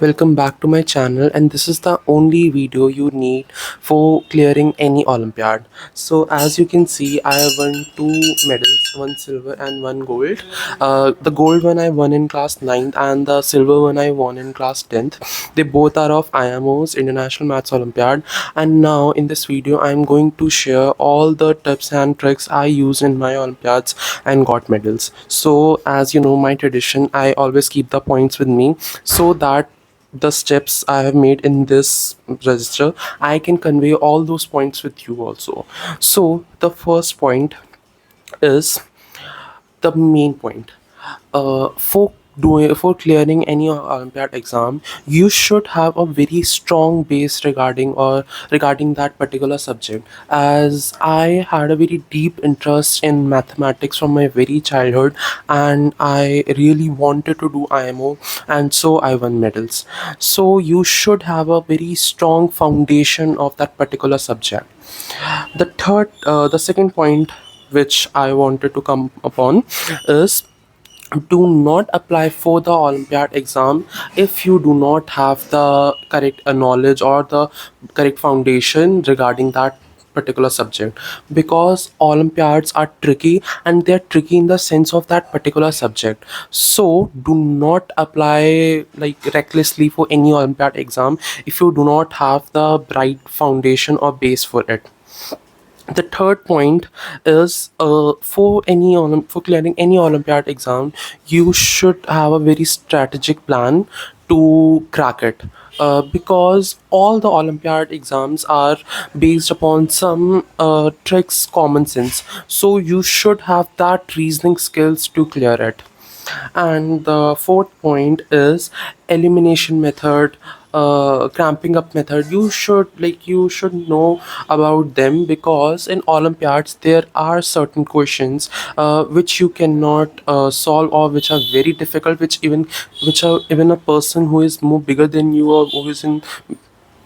Welcome back to my channel, and this is the only video you need for clearing any Olympiad. So as you can see, I have won two medals, one silver and one gold. The gold one I won in class 9th and the silver one I won in class 10th. They both are of IMO's International Maths Olympiad. And now in this video I'm going to share all the tips and tricks I use in my Olympiads and got medals. So as you know, my tradition, I always keep the points with me so that the steps I have made in this register, I can convey all those points with you also. So the first point is the main point. For clearing any Olympiad exam, you should have a very strong base regarding that particular subject. As I had a very deep interest in mathematics from my very childhood, and I really wanted to do IMO, and so I won medals. So you should have a very strong foundation of that particular subject. The second point which I wanted to come upon is, do not apply for the Olympiad exam if you do not have the correct knowledge or the correct foundation regarding that particular subject, because Olympiads are tricky and they're tricky in the sense of that particular subject. So do not apply like recklessly for any Olympiad exam if you do not have the right foundation or base for it. The third point is, for clearing any Olympiad exam, you should have a very strategic plan to crack it. Because all the Olympiad exams are based upon some tricks, common sense. So you should have that reasoning skills to clear it. And the fourth point is elimination method, cramping up method. You should know about them, because in Olympiads there are certain questions which you cannot solve, or which are very difficult, which even a person who is more bigger than you or who is in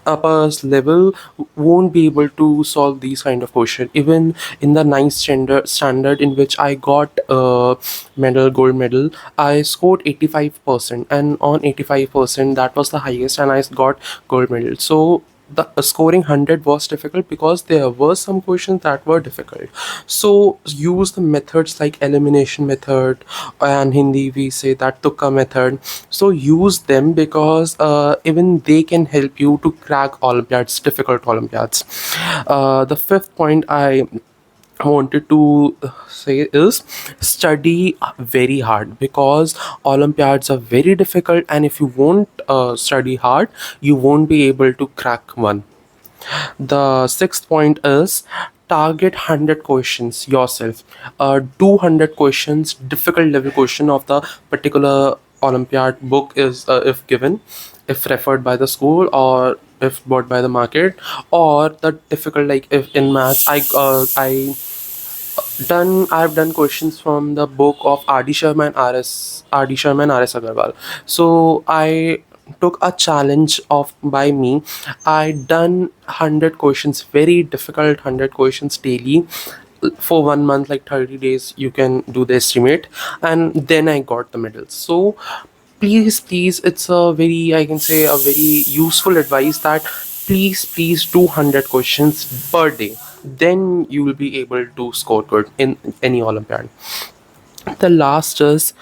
upper level won't be able to solve these kind of question. Even in the ninth standard in which I got gold medal, I scored 85%, and on 85% that was the highest, and I got gold medal. So the scoring 100 was difficult because there were some questions that were difficult. So use the methods like elimination method, and Hindi we say that tukka method. So use them, because even they can help you to crack Olympiads, difficult Olympiads. The fifth point I wanted to say is, study very hard, because Olympiads are very difficult, and if you won't study hard, you won't be able to crack one. The sixth point is, target 100 questions yourself. Do 100 questions, difficult level question of the particular Olympiad book is, if given, if referred by the school, or if bought by the market, or the difficult, like if in maths I've done questions from the book of RD Sharma and RS Agarwal. So I took a challenge of by me. I done 100 questions, very difficult 100 questions daily for 1 month, like 30 days. You can do the estimate, and then I got the medals. So please, it's a very, I can say, a very useful advice that please do 100 questions per day, then you will be able to score good in any Olympiad. The last is,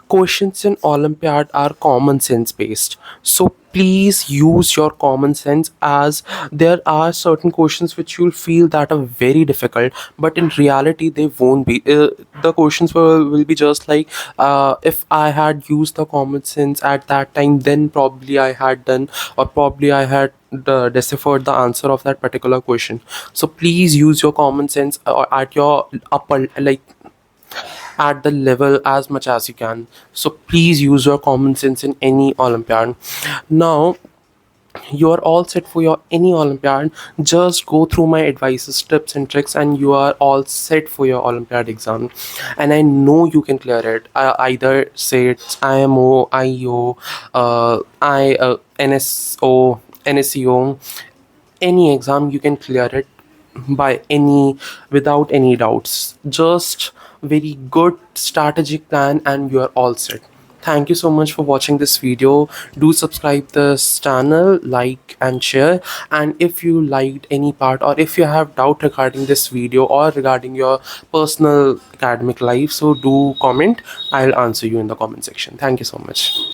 questions in Olympiad are common sense based. So please use your common sense, as there are certain questions which you'll feel that are very difficult, but in reality they won't be. The questions will be just like, if I had used the common sense at that time, then probably I had done, or probably I had deciphered the answer of that particular question. So please use your common sense at your upper, like at the level as much as you can. So please use your common sense in any Olympiad. Now you are all set for your any Olympiad. Just go through my advices, tips and tricks, and you are all set for your Olympiad exam. And I know you can clear it. Either say it's IMO, IEO, NSO, NSEO, any exam you can clear it by any, without any doubts. Just very good strategic plan and you are all set. Thank you so much for watching this video. Do subscribe this channel, like and share. And if you liked any part, or if you have doubt regarding this video or regarding your personal academic life, so do comment. I'll answer you in the comment section. Thank you so much.